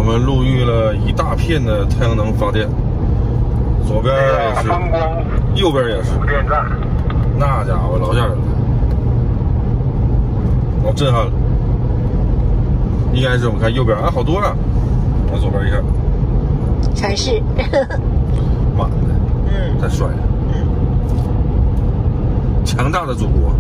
们陆遇了一大片的太阳能发电，左边也是，右边也是，那家伙老吓人了，老震撼了。应该是我们看右边啊，好多啊，往左边一看，全是满的，太帅了，强大的祖国。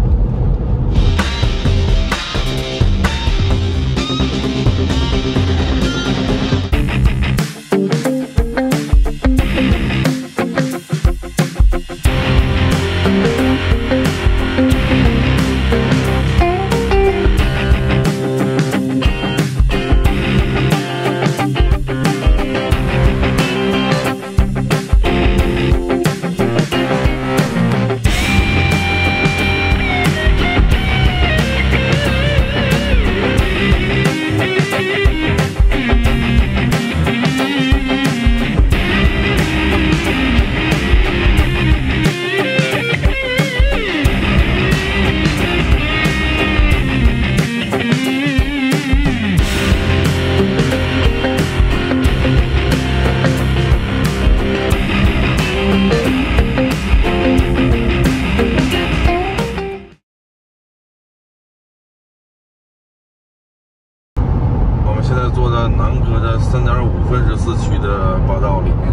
现在坐在南哥的3.5分时四驱的霸道里面，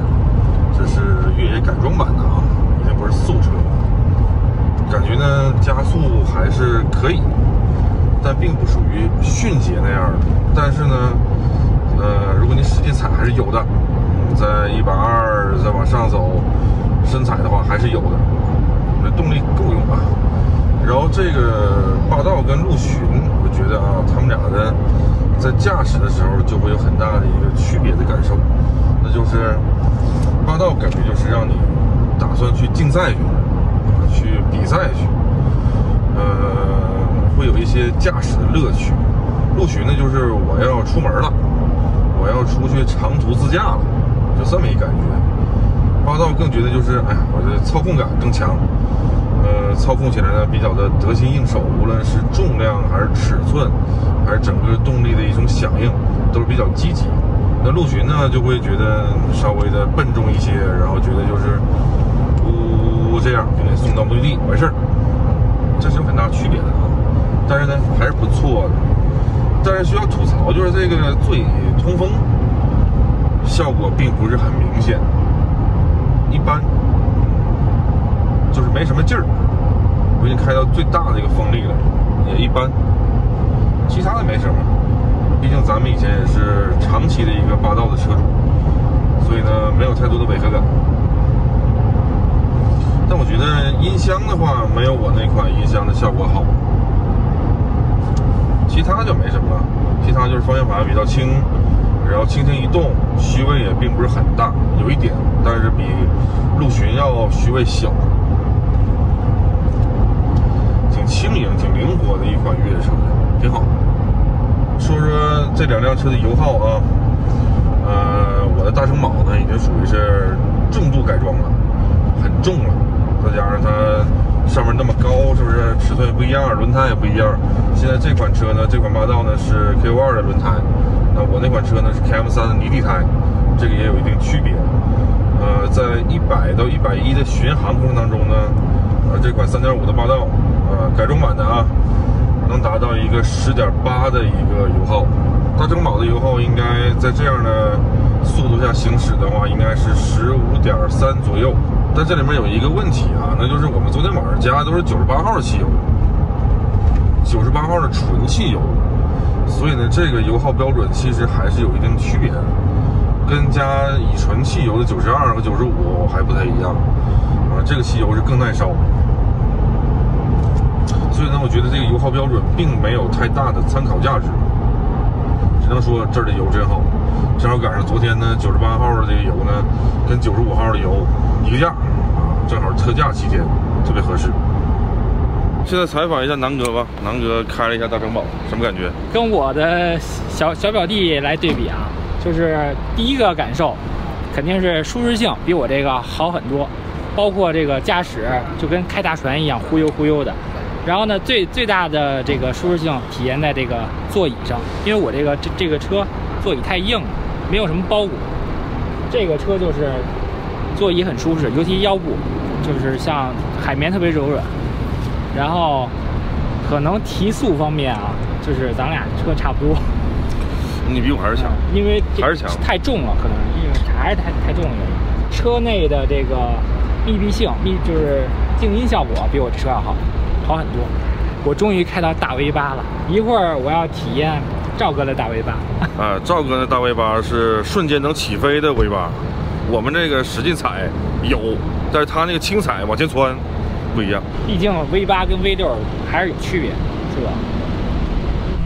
这是越野改装版的啊，已经不是素车了。感觉呢加速还是可以，但并不属于迅捷那样的。但是呢，如果你使劲踩还是有的，在120再往上走，深踩的话还是有的，那动力够用啊。然后这个霸道跟陆巡，我觉得啊，他们俩的在驾驶的时候就会有很大的一个区别的感受，那就是霸道感觉就是让你打算去竞赛去比赛去，会有一些驾驶的乐趣。陆巡呢，就是我要出门了，我要出去长途自驾了，就这么一感觉。霸道更觉得就是，哎呀，我的操控感更强。操控起来呢比较的得心应手，无论是重量还是尺寸，还是整个动力的一种响应，都是比较积极。那陆巡呢就会觉得稍微的笨重一些，然后觉得就是这样就给送到目的地完事儿，这是有很大区别的啊。但是呢还是不错的，但是需要吐槽就是这个座椅通风效果并不是很明显，一般。就是没什么劲儿，我已经开到最大的一个风力了，也一般，其他的没什么。毕竟咱们以前也是长期的一个霸道的车主，所以呢没有太多的违和感。但我觉得音箱的话没有我那款音箱的效果好，其他就没什么了。其他就是方向盘比较轻，然后轻轻一动，虚位也并不是很大，有一点，但是比陆巡要虚位小。轻盈、挺灵活的一款越野车，挺好。说说这两辆车的油耗啊，我的大城堡呢已经属于是重度改装了，很重了，再加上它上面那么高，是不是尺寸也不一样，轮胎也不一样。现在这款车呢，这款霸道呢是 KO2 的轮胎，那我那款车呢是 KM3 的泥地胎，这个也有一定区别。在100到110的巡航过程当中呢，这款3.5的霸道。改装版的啊，能达到一个10.8的一个油耗，大城堡的油耗应该在这样的速度下行驶的话，应该是15.3左右。但这里面有一个问题啊，那就是我们昨天晚上加都是98号的汽油，98号的纯汽油，所以呢，这个油耗标准其实还是有一定区别的，跟加乙醇汽油的92和95还不太一样啊，这个汽油是更耐烧。所以呢，我觉得这个油耗标准并没有太大的参考价值，只能说这儿的油真好。正好赶上昨天呢，98号的这个油呢，跟95号的油一个价啊，正好特价期间，特别合适。现在采访一下南哥吧，南哥开了一下大城堡，什么感觉？跟我的小表弟来对比啊，就是第一个感受，肯定是舒适性比我这个好很多，包括这个驾驶就跟开大船一样忽悠忽悠的。然后呢，最大的这个舒适性体现在这个座椅上，因为我这个车座椅太硬了，没有什么包裹。这个车就是座椅很舒适，尤其腰部，就是像海绵特别柔软。然后可能提速方面啊，就是咱俩车差不多。你比我还是强，因为还是强，太重了，可能因为还是太重了。车内的这个密闭性，就是静音效果比我这车要好很多。我终于开到大 V8了，一会儿我要体验赵哥的大 V8。啊，赵哥的大 V8是瞬间能起飞的 V8，我们这个使劲踩有，但是他那个轻踩往前窜不一样。毕竟 V8跟 V6还是有区别，是吧？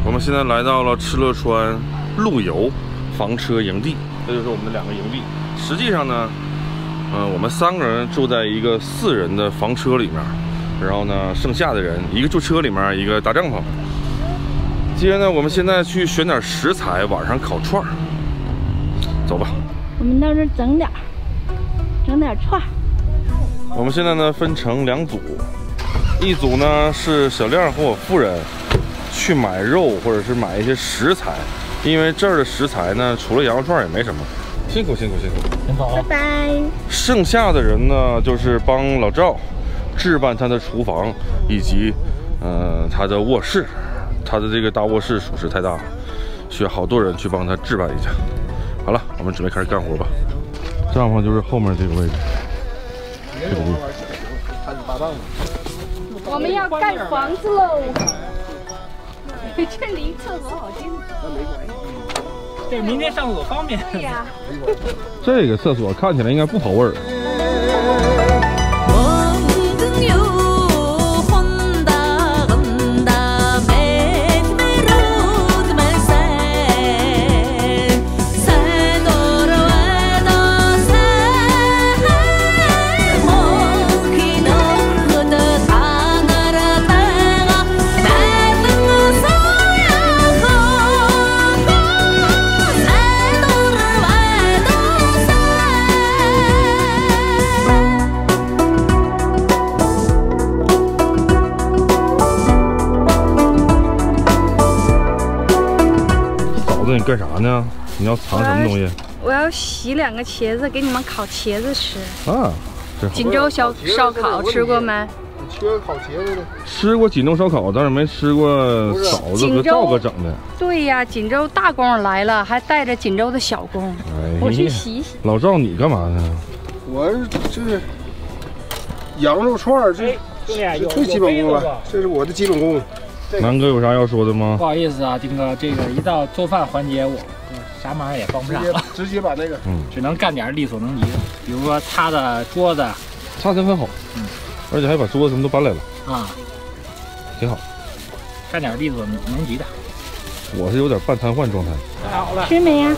我们现在来到了敕勒川路由房车营地，这就是我们的2个营地。实际上呢，我们3个人住在一个4人的房车里面，然后呢，剩下的人一个住车里面，一个搭帐篷。接着呢，我们现在去选点食材，晚上烤串儿。走吧。我们到这整点串儿。我们现在呢分成2组，一组呢是小亮和我夫人去买肉或者是买一些食材，因为这儿的食材呢除了羊肉串也没什么。辛苦。先走了，拜拜。剩下的人呢就是帮老赵置办他的厨房以及他的卧室。他的这个大卧室属实太大了，需要好多人去帮他置办一下。好了，我们准备开始干活吧。帐篷就是后面这个位置，这个地方。我们要盖房子喽！这离厕所好近。这明天上厕所方便。对呀。这个厕所看起来应该不跑味儿。你干啥呢？你要藏什么东西？我要洗2个茄子，给你们烤茄子吃。啊，锦州烧烤吃过没？你缺烤茄子的？吃过锦州烧烤，但是没吃过嫂子和赵哥整的。对呀，锦州大公来了，还带着锦州的小公。哎，我去洗洗。老赵，你干嘛呢？我这羊肉串儿，这最基本功了，这是我的基本功。南哥有啥要说的吗？不好意思啊，丁哥，这个一到做饭环节，我啥忙也帮不上了，直接把那个，只能干点力所能及的，比如说擦的桌子，擦得很好，而且还把桌子什么都搬来了啊，挺好，干点力所能及的。我是有点半瘫痪状态。好了，吃没呀？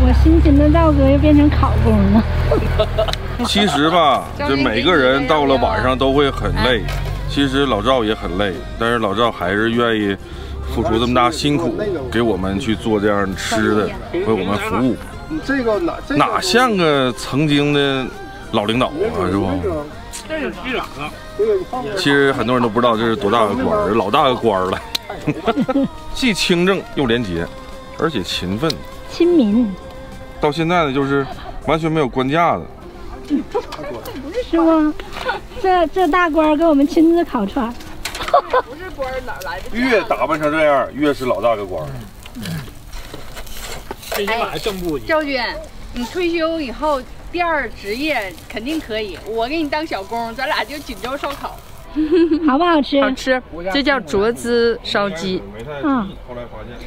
我辛勤的赵哥又变成烤工了。其实吧，这每个人到了晚上都会很累。其实老赵也很累，但是老赵还是愿意付出这么大辛苦，给我们去做这样吃的，为我们服务。你这个哪像个曾经的老领导啊，是不？这是机长啊。其实很多人都不知道这是多大个官儿，老大个官儿了。既清正又廉洁，而且勤奋。亲民。到现在呢，就是完全没有官架的。是吗？这大官给我们亲自烤串。不是官哪来的？越打扮成这样，越是老大个官。最起码正部级。赵军，你退休以后第2职业肯定可以，我给你当小工，咱俩就锦州烧烤。好不好吃？好吃，这叫卓资烧鸡，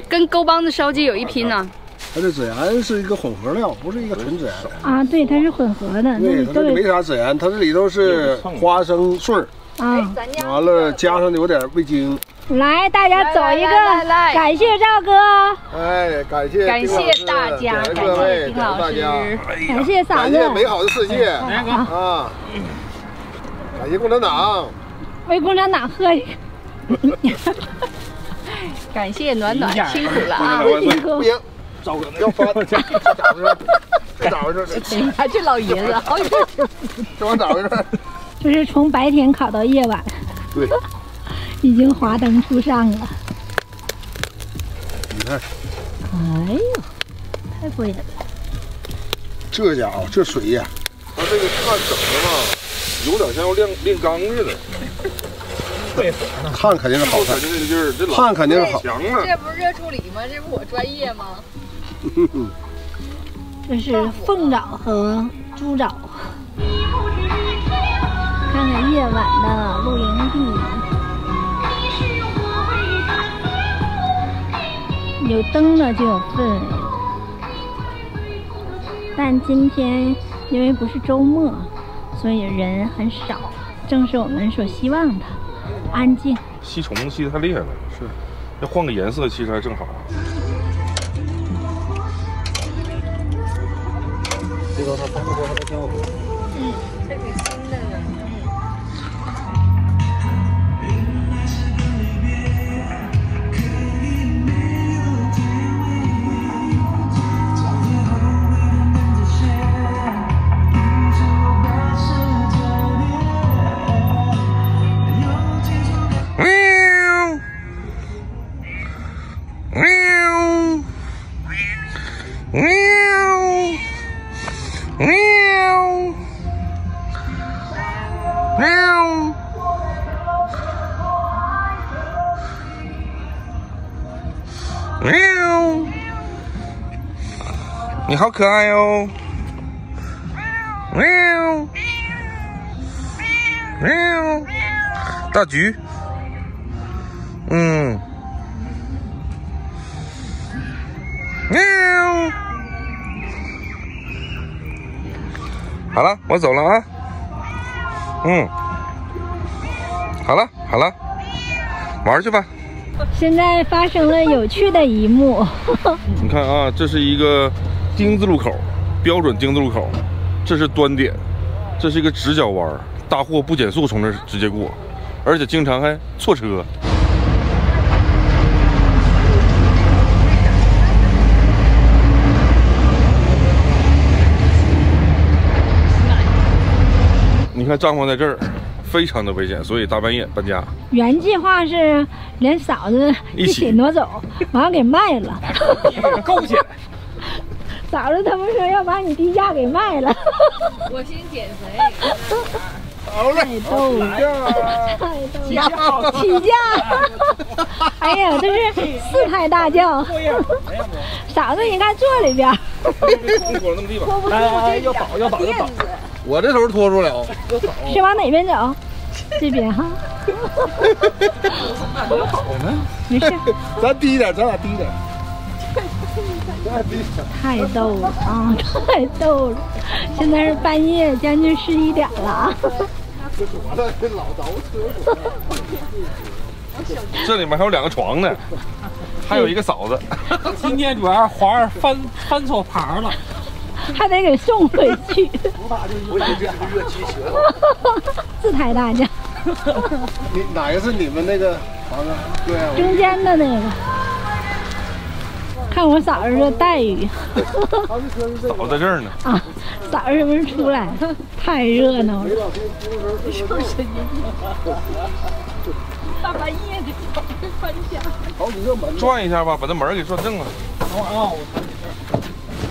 跟沟帮子烧鸡有一拼呢。它的孜然是一个混合料，不是一个纯孜然啊。对，它是混合的。对，它这里没啥孜然，它这里头是花生碎儿啊，完了加上有点味精。来，大家走一个，来，感谢赵哥。哎，感谢大家，感谢丁老师，感谢嫂子，感谢美好的世界啊！感谢共产党，为共产党喝一个。感谢暖暖，辛苦了啊！不行。赵哥要翻，这咋回事？还这老爷子，好这玩意咋回事？这是从白天烤到夜晚，对，已经华灯初上了。你看，哎呦，太贵了。这家伙这水呀，它这个炭整的吧，有点像要炼钢似的。炭肯定是好炭，这个劲儿，这炭肯定是好。强啊！这不是热处理吗？这不我专业吗？这是凤爪和猪爪。看看夜晚的露营地，有灯了就有氛围。但今天因为不是周末，所以人很少，正是我们所希望的安静。吸虫吸的太厉害了，是。要换个颜色，其实还正好。这个它放不多，它都挺好喝。这挺新的呢。你好可爱哦！喵喵，大橘，喵。好了，我走了啊。好了，玩去吧。现在发生了有趣的一幕。你看啊，这是一个丁字路口，标准丁字路口，这是端点，这是一个直角弯，大货不减速从这儿直接过，而且经常还错车。你看帐篷在这儿，非常的危险，所以大半夜搬家。原计划是连嫂子一起挪走，完了给卖了，勾起来。嫂子他们说要把你低价给卖了。我寻减肥。好嘞，太逗了，太逗了，起价！哎呀，这是四抬大轿。嫂子，你看坐里边。拖那么地吧。来，要倒。我这头拖住了，是往哪边走？这边哈。没事。咱低一点，咱俩低一点。太逗了啊！太逗了！现在是半夜，将近11点了啊。这老倒车。这里面还有2个床呢，还有一个嫂子。今天主要是华儿翻错牌了，还得给送回去。我以为这是个热气球。四抬大轿。你哪个是你们那个房子？对啊。中间的那个。看我嫂子这待遇。嫂在这儿呢。啊，嫂子什么时候出来？太热闹了。大半夜的搬家。好几个门。转一下吧，把这门给转正了。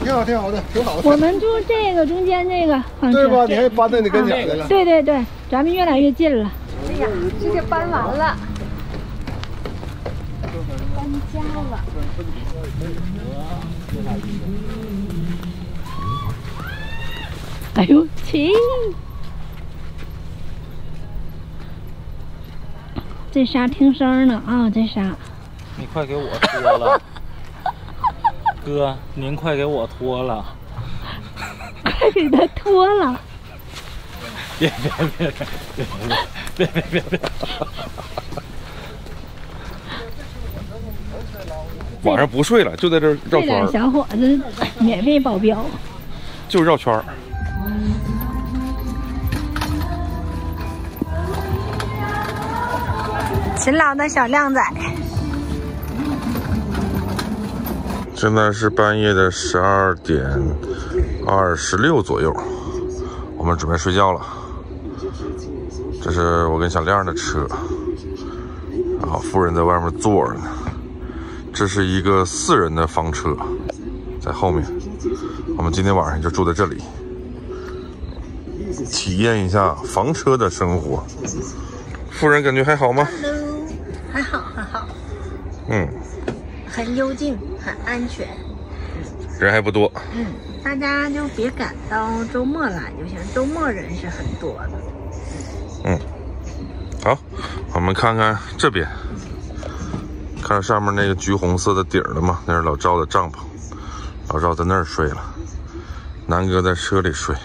挺好，挺好的，挺好的。我们住这个中间这个房对吧？你还搬到你跟前来了。对对对，咱们越来越近了。哎呀，这就搬完了。搬家了。哎呦，亲！这沙听声呢啊，这沙。你快给我脱了，哥，您快给我脱了，快给他脱了！别！晚上不睡了，就在这儿绕圈儿。这俩小伙子免费保镖，就绕圈儿。勤劳的小靓仔。现在是半夜的12点26左右，我们准备睡觉了。这是我跟小亮的车，然后夫人在外面坐着呢。这是一个4人的房车，在后面。我们今天晚上就住在这里，体验一下房车的生活。夫人感觉还好吗 ？Hello， 还好还好。很幽静，很安全。人还不多。大家就别赶到周末来就行，周末人是很多的。好，我们看看这边，看到上面那个橘红色的顶了吗？那是老赵的帐篷，老赵在那儿睡了，南哥在车里睡。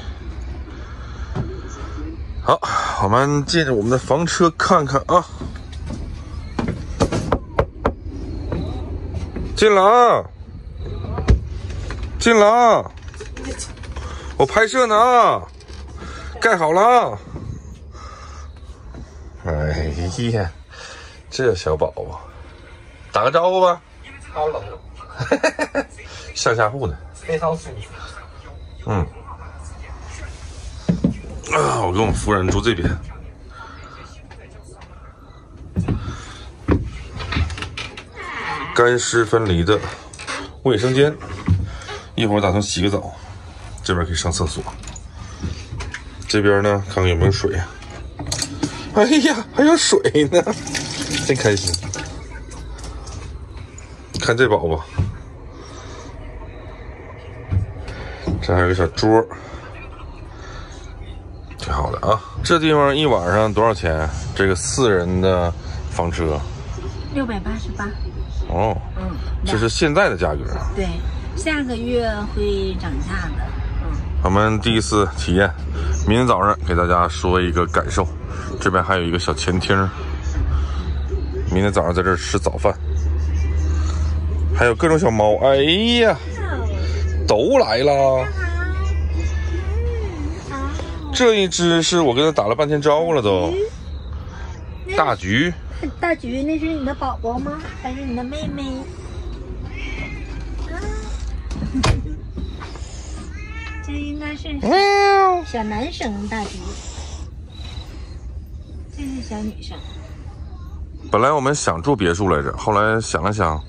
好，我们借着我们的房车看看啊，进了啊，进了啊，我拍摄呢啊，盖好了啊。哎呀，这小宝宝，打个招呼吧。好冷，上下铺的，非常舒服。我跟我夫人住这边。干湿分离的卫生间，一会儿打算洗个澡，这边可以上厕所。这边呢，看看有没有水。哎呀，还有水呢，真开心。看这宝宝，这还有个小桌，挺好的啊。这地方一晚上多少钱？这个4人的房车688。哦，这是现在的价格。对，下个月会涨价的。我们第一次体验，明天早上给大家说一个感受。这边还有一个小前厅，明天早上在这儿吃早饭。还有各种小猫，哎呀，都来了。这一只是我跟它打了半天招呼了都。大橘，大橘，那是你的宝宝吗？还是你的妹妹？这应该是小男生大橘，这是小女生。本来我们想住别墅来着，后来想了想，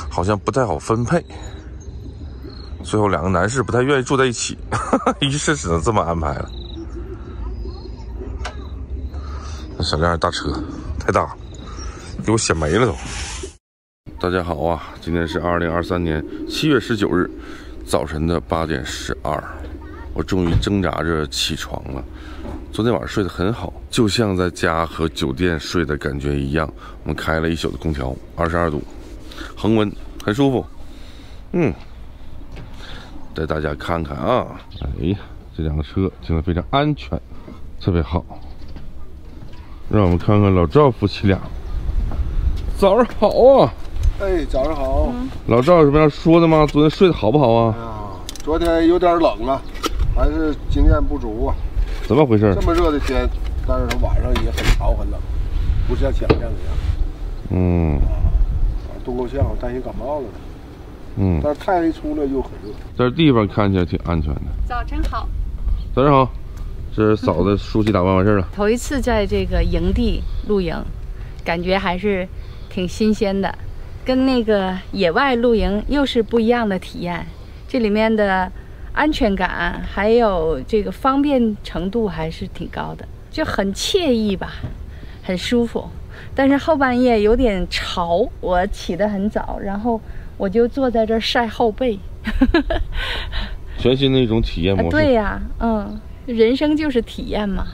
好像不太好分配，最后2个男士不太愿意住在一起，于是只能这么安排了。那小辆大车太大了，给我显没了都。大家好啊，今天是2023年7月19日早晨的8点12，我终于挣扎着起床了。昨天晚上睡得很好，就像在家和酒店睡的感觉一样。我们开了1宿的空调，22度，恒温，很舒服。带大家看看啊，哎呀，这2个车停得非常安全，特别好。让我们看看老赵夫妻俩。早上好啊！哎，早上好。老赵有什么要说的吗？昨天睡得好不好啊？哎呀，昨天有点冷啊，还是经验不足啊。怎么回事？这么热的天，但是它晚上也很潮很冷，不像想象一样。冻够呛，担心感冒了呢。但是太阳一出来又很热。这地方看起来挺安全的。早晨好。早上好。这嫂子梳洗打扮完事了。头一次在这个营地露营，感觉还是挺新鲜的，跟那个野外露营又是不一样的体验。这里面的安全感还有这个方便程度还是挺高的，就很惬意吧，很舒服。但是后半夜有点潮，我起得很早，然后我就坐在这儿晒后背。全新的一种体验模式。对呀，人生就是体验嘛，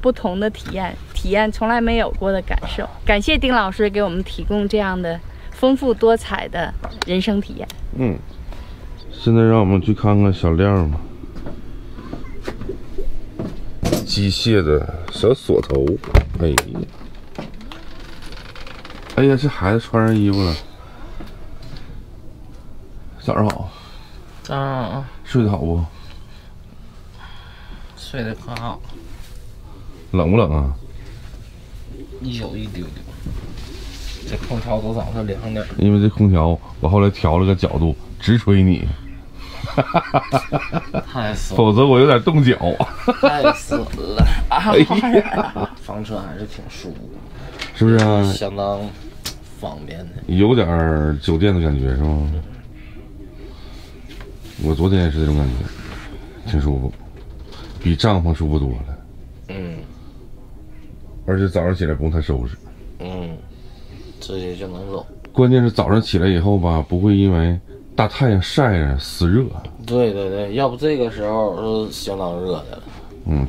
不同的体验从来没有过的感受。感谢丁老师给我们提供这样的丰富多彩的人生体验。现在让我们去看看小亮吧。机械的小锁头，哎呀，这孩子穿上衣服了。早上好。早上睡得好不？睡得可好。冷不冷啊？有一丢丢。这空调多少是凉点。因为这空调，我后来调了个角度，直吹你。太损了，否则我有点冻脚。太损了！哎呀，房车还是挺舒服的，是不是啊？相当方便的，有点酒店的感觉是吗？我昨天也是这种感觉，挺舒服，比帐篷舒服多了。而且早上起来不用太收拾。直接就能走。关键是早上起来以后吧，不会因为大太阳晒着湿热。对对对，要不这个时候是相当热的了。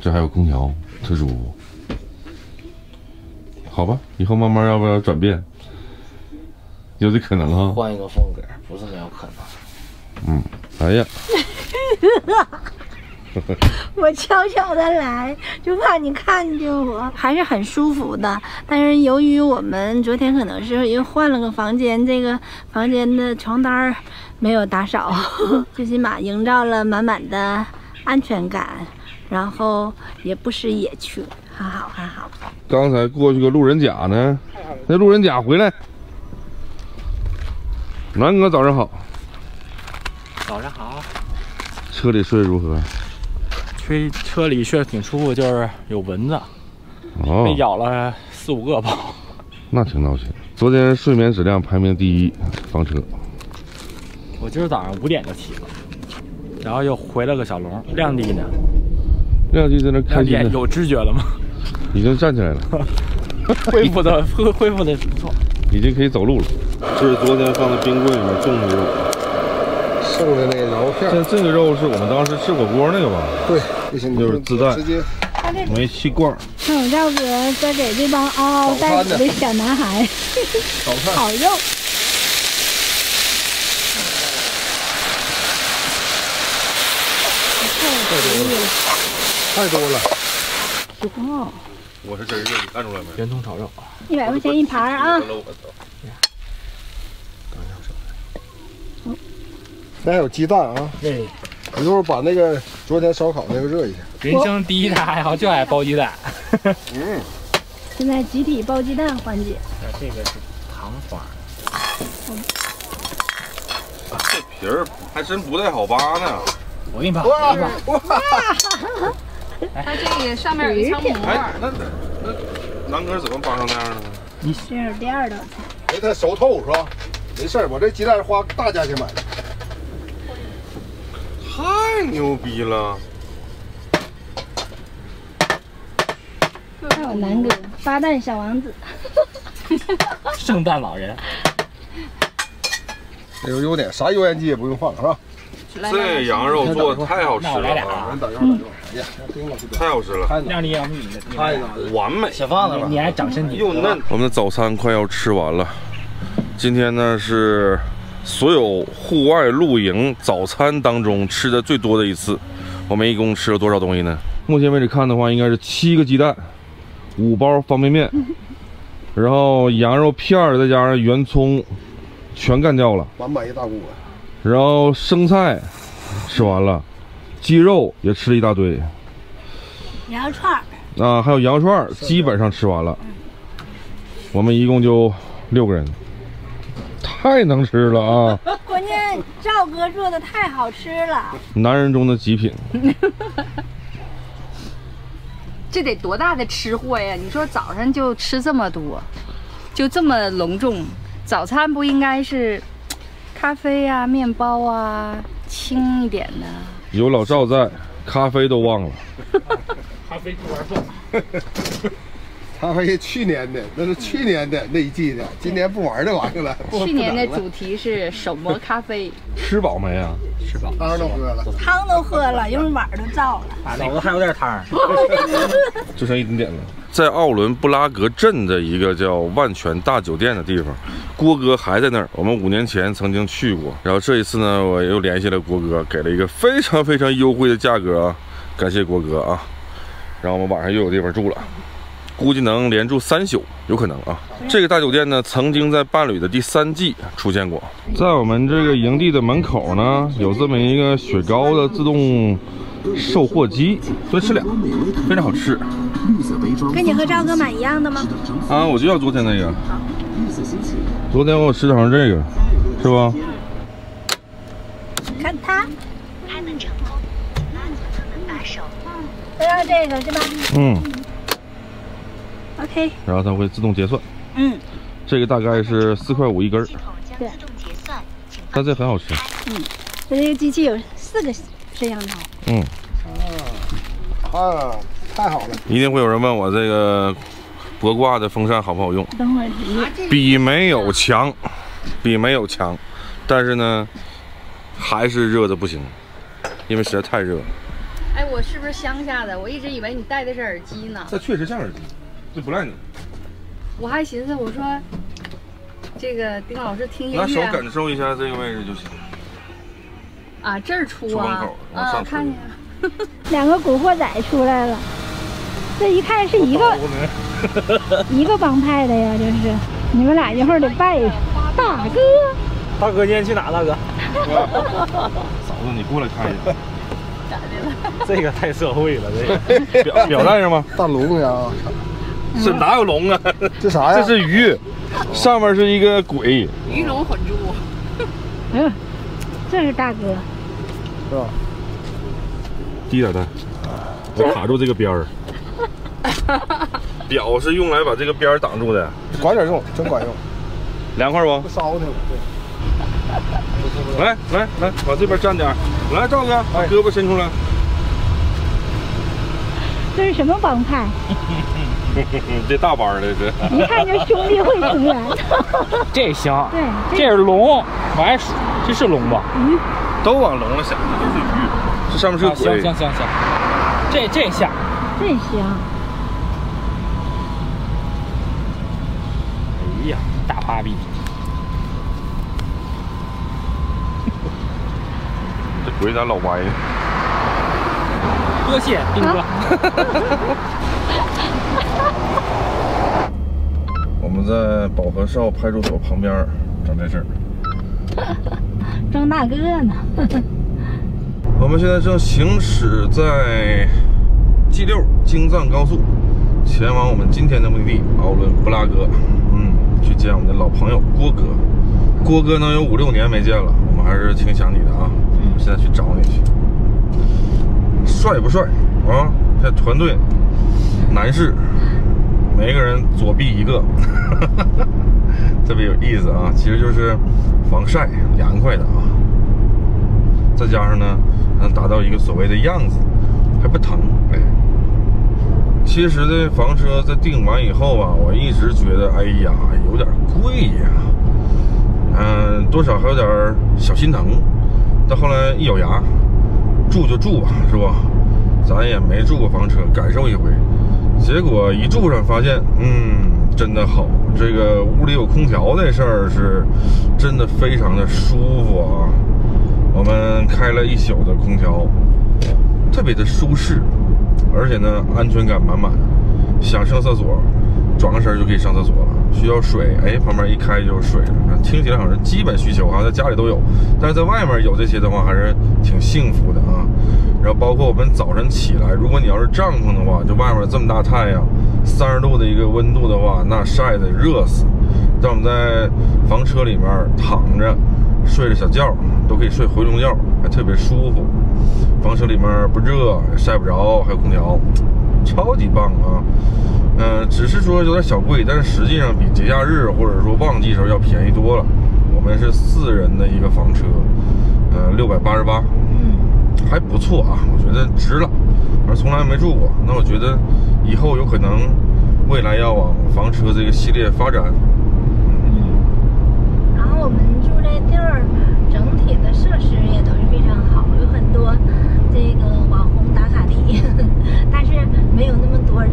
这还有空调，特舒服。好吧，以后慢慢要不要转变？有这可能啊。换一个风格，不是没有可能。哎呀。我悄悄的来，就怕你看见我，还是很舒服的。但是由于我们昨天可能是又换了个房间，这个房间的床单没有打扫，最起码营造了满满的安全感，然后也不失野趣，很好很好。刚才过去个路人甲呢，那路人甲回来。南哥早上好。早上好。车里睡如何？车里睡得挺舒服，就是有蚊子，被咬了4、5个吧。那挺闹心。昨天睡眠质量排名第1，房车。我今儿早上5点就起了，然后又回了个小笼。亮弟呢？亮弟在那开心呢。有知觉了吗？已经站起来了，恢复的不错，已经可以走路了。这是昨天放在冰柜里面冻的肉。剩的那个羊肉片，这个肉是我们当时吃火锅那个吧？对，不行，就是自带，直接煤气罐。看我赵哥在给这帮嗷嗷待哺的小男孩烤肉。太多了。哦，我是真热，你看出来没？圆葱炒肉，100块钱一盘啊。那还有鸡蛋啊！对，一会儿把那个昨天烧烤那个热一下。人生第1大爱好就爱包鸡蛋。现在集体包鸡蛋环节。这个是糖花。这皮儿还真不太好扒呢。我给你扒。它这个上面有一层膜。哎，那南哥怎么扒成那样的呢？这是第2道菜。没太熟透是吧？没事儿，我这鸡蛋是花大价钱买的。太牛逼了！还有南哥8蛋小王子，圣诞老人。这有优点，啥油烟机也不用放是吧？这羊肉做的太好吃了，太好吃了！亮丽，要不你的太完美，先放那吧，你还长身体又嫩。我们的早餐快要吃完了，今天呢是所有户外露营早餐当中吃的最多的一次。我们一共吃了多少东西呢？目前为止看的话，应该是7个鸡蛋，5包方便面，然后羊肉片儿再加上圆葱，全干掉了，满满一大锅。然后生菜吃完了，鸡肉也吃了一大堆，羊肉串啊，还有羊肉串基本上吃完了。我们一共就6个人，太能吃了啊！关键赵哥做的太好吃了，男人中的极品。这得多大的吃货呀！你说早上就吃这么多，就这么隆重，早餐不应该是咖啡啊、面包啊，轻一点的？有老赵在，咖啡都忘了。咖啡这玩意儿不。咖啡去年的，那是去年的那一季的，今年不玩这玩意儿了。去年的主题是手磨咖啡。吃饱没啊？吃饱，汤都喝了，汤都喝了，用碗都造了。嫂子还有点汤。就剩一点点了。在奥伦布拉格镇的一个叫万泉大酒店的地方，郭哥还在那儿。我们5年前曾经去过，然后这一次呢，我又联系了郭哥，给了一个非常非常优惠的价格啊，感谢郭哥啊。然后我们晚上又有地方住了。估计能连住3宿，有可能啊。这个大酒店呢，曾经在伴侣的第3季出现过。在我们这个营地的门口呢，有这么一个雪糕的自动售货机，所以吃2，非常好吃。跟你和赵哥买一样的吗？啊，我就要昨天那个。昨天我吃的好像这个，是吧？看它，开门成功，把手，都要这个是吧？嗯。OK， 然后它会自动结算。这个大概是4.5块一根儿。对，但这很好吃。它这个机器有4个摄像头。太好了！一定会有人问我这个博挂的风扇好不好用？等会儿比没有强，但是呢，还是热的不行，因为实在太热了。哎，我是不是乡下的？我一直以为你戴的是耳机呢。这确实像耳机，这不赖你。我还寻思，我说这个丁老师听音乐，拿手感受一下这个位置就行。啊，这儿出出门口往上看见。2个古惑仔出来了，这一看是一个帮派的呀，这是。你们俩一会儿得拜一下。大哥，大哥今天去哪？大哥，嫂子你过来看一下。咋的了？这个太社会了，这个表带上吗？大龙呀！这哪有龙啊？这啥呀？这是鱼，上面是一个鬼。鱼龙混珠。这是大哥，是吧？低点带，我卡住这个边儿。表是用来把这个边儿挡住的，管点用，真管用。凉快不？不烧挺了，来，往这边站点。来，赵哥，把胳膊伸出来。这是什么帮派？这大班的这，一看就兄弟会成员。这行，对，这是龙，我还数，这是龙吧？鱼都往龙了想，这就是鱼，这上面是个鬼。行，这像，真香。哎呀，大趴逼！这鬼咋老歪呢？多谢丁哥。我们在保和少派出所旁边整这事儿。装大哥呢。我们现在正行驶在 G6京藏高速，前往我们今天的目的地奥伦布拉格。去见我们的老朋友郭哥。郭哥能有5、6年没见了，我们还是挺想你的啊。现在去找你去。帅不帅啊？这团队男士，每个人左臂一个，特别有意思啊。其实就是防晒，凉快的啊。再加上呢，能达到一个所谓的样子，还不疼。哎，其实这房车在订完以后啊，我一直觉得，哎呀，有点贵呀。多少还有点小心疼。到后来一咬牙，住就住吧，是吧？咱也没住过房车，感受一回。结果一住上发现，真的好。这个屋里有空调这事儿是真的非常的舒服啊。我们开了1宿的空调，特别的舒适，而且呢安全感满满。想上厕所，转个身就可以上厕所了。需要水，哎，旁边一开就是水了。听起来好像是基本需求啊，在家里都有，但是在外面有这些的话，还是挺幸福的啊。然后包括我们早晨起来，如果你要是帐篷的话，就外面这么大太阳，30度的一个温度的话，那晒得热死。但我们在房车里面躺着睡着小觉，都可以睡回笼觉，还特别舒服。房车里面不热，晒不着，还有空调，超级棒啊。只是说有点小贵，但是实际上比节假日或者说旺季时候要便宜多了。我们是4人的一个房车，688，还不错啊，我觉得值了。而从来没住过，那我觉得以后有可能未来要往房车这个系列发展。然后我们住这地儿，整体的设施也都是非常好，有很多这个网红打卡地，但是没有那么多人。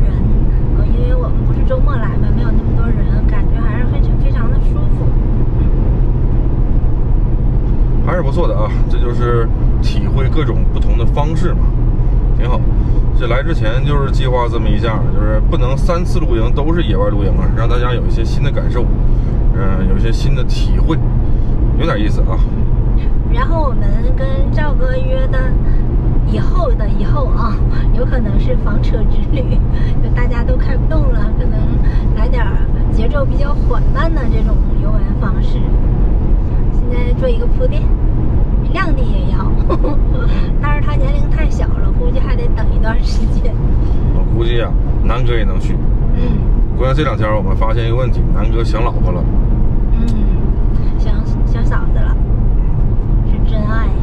因为我们不是周末来嘛，没有那么多人，感觉还是非常的舒服。还是不错的啊，这就是体会各种不同的方式嘛，挺好。这来之前就是计划这么一下，就是不能3次露营都是野外露营啊，让大家有一些新的感受，有一些新的体会，有点意思啊。然后我们跟赵哥约的以后啊，有可能是房车之旅，就大家都开不动了，可能来点节奏比较缓慢的这种游玩方式。现在做一个铺垫，亮弟也要，但是他年龄太小了，估计还得等一段时间。我估计啊，南哥也能去。关键这2天我们发现一个问题，南哥想老婆了。想嫂子了，是真爱呀。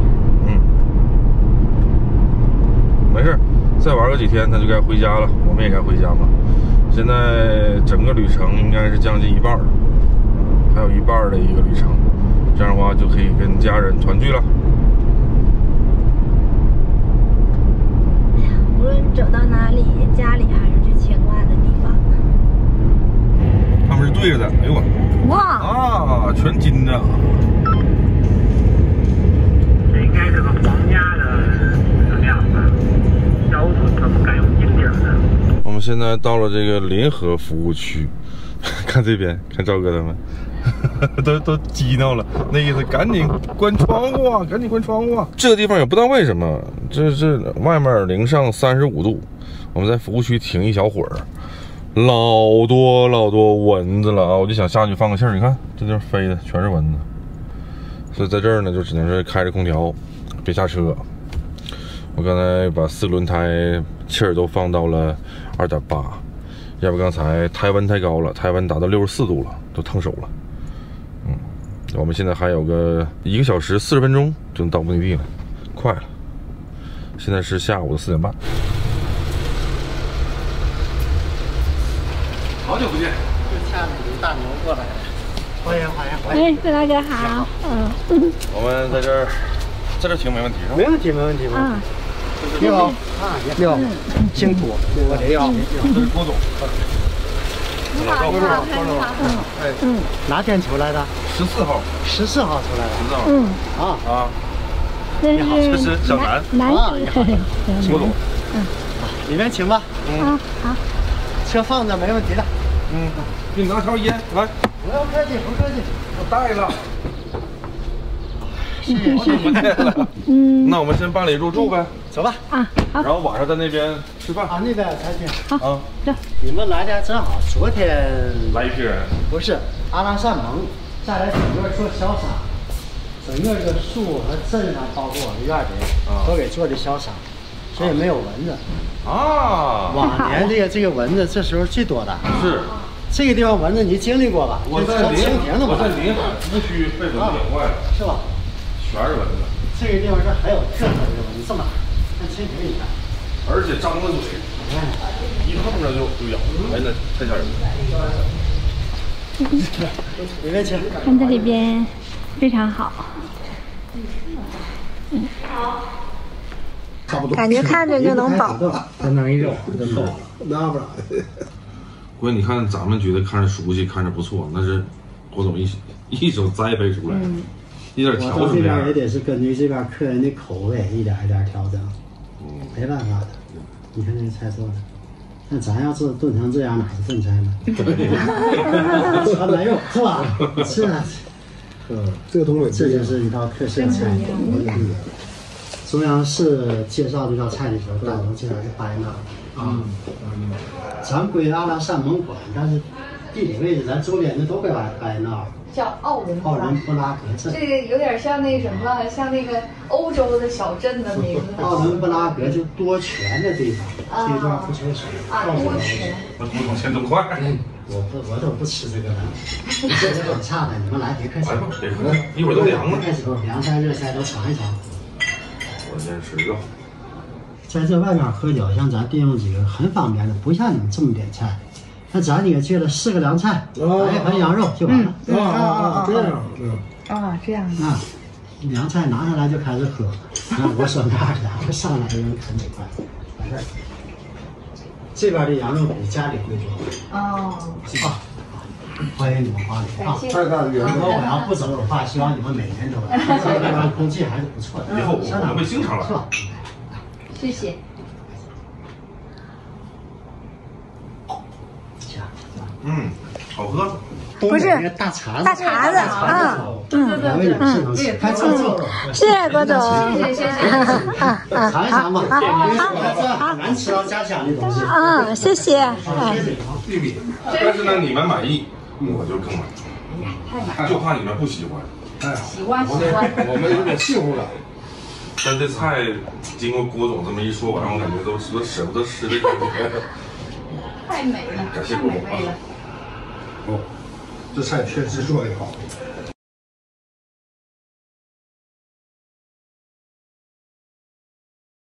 没事，再玩个几天他就该回家了，我们也该回家嘛。现在整个旅程应该是将近一半了，还有一半的一个旅程，这样的话就可以跟家人团聚了。无论走到哪里，家里还是最牵挂的地方。他们是对着的，哎呦我，哇啊，全金的。这应该是个皇家的寺庙吧？孝顺他不敢用金饼的。我们现在到了这个临河服务区，看这边，看赵哥他们，都激闹了，那意思赶紧关窗户啊，赶紧关窗户啊！这个地方也不知道为什么，这是外面零上35度，我们在服务区停一小会儿，老多蚊子了啊！我就想下去放个气儿，你看这地方飞的全是蚊子，所以在这儿呢就只能是开着空调，别下车。我刚才把4轮胎气儿都放到了2.8，要不刚才胎温太高了，胎温达到64度了，都烫手了。我们现在还有个1个小时40分钟就能到目的地了，快了。现在是下午的4点半。好久不见，就牵着你大牛过来了，欢迎。哎，郑大哥好。我们在这儿停没问题是吧？没问题。你好你好，辛苦，我这要。这是郭总。你好。哪天出来的？14号。14号出来的。14号。啊。你好，这是小南。郭总。里面请吧。好。车放着没问题的。给你拿条烟来。不用客气。我带了。谢谢。那我们先办理入住呗。走吧。好。然后晚上在那边吃饭。那边才行。好。走。你们来的正好，昨天来一批人。不是阿拉善盟再来整个做消杀，整个这个树和镇上，包括我们院里都给做的消杀，所以没有蚊子。往年这个蚊子这时候最多的是这个地方蚊子，你经历过吧？我在蜻蜓的吧？我在临海服务区被蚊子咬坏了，是吧？全是蚊子。这个地方这还有特色的蚊子，这么大，像蜻蜓一样，而且张着嘴，一碰着就咬，哎，那太吓人了。里面请。看这里边非常好。差不多。感觉看着就能饱。再弄一肉，真饱。那不然。关键你看，咱们觉得看着熟悉，看着不错，那是郭总一手栽培出来的，一点调整。这边也得是根据这边客人的口味一点一点调整，没办法的。你看这个菜做的，那咱要是炖成这样，哪是炖菜呢？传来肉是吧？是啊。这个东西这就是一道特色菜。中央市介绍这道菜的时候，大都介绍是白纳。咱归阿拉善盟管，但是地理位置咱周边的都归白纳。叫奥伦布拉格镇，这个有点像那什么，像那个欧洲的小镇的名字。奥伦布拉格就多泉的地方，这段不缺水。多泉。那郭总钱多快？我都不吃这个的，这是很差的。你们来别客气，一会儿都凉了。凉菜热菜都尝一尝。我先吃肉。在这外面喝酒，像咱弟兄几个很方便的，不像你们这么点菜。那咱也去了4个凉菜，来一盘羊肉就完了。这样。凉菜拿上来就开始喝。我说那儿的，上来就能啃几块，完事儿。这边的羊肉比家里会多。欢迎你们光临啊！太大的缘分。如果我要不走的话，希望你们每年都来。这地方空气还是不错的。以后我会经常来。是吧？谢谢。好喝。不是大碴子。大碴子，对，还吃肉。谢谢郭总。谢谢。尝一尝吧。好，难吃到家乡的东西。谢谢。玉米，但是呢，你们满意，我就更满意。就怕你们不喜欢。喜欢。我们有点幸福感。但这菜经过郭总这么一说完，我感觉都舍不得吃的感觉。太美了，太美味了。哦，这菜天时做的好。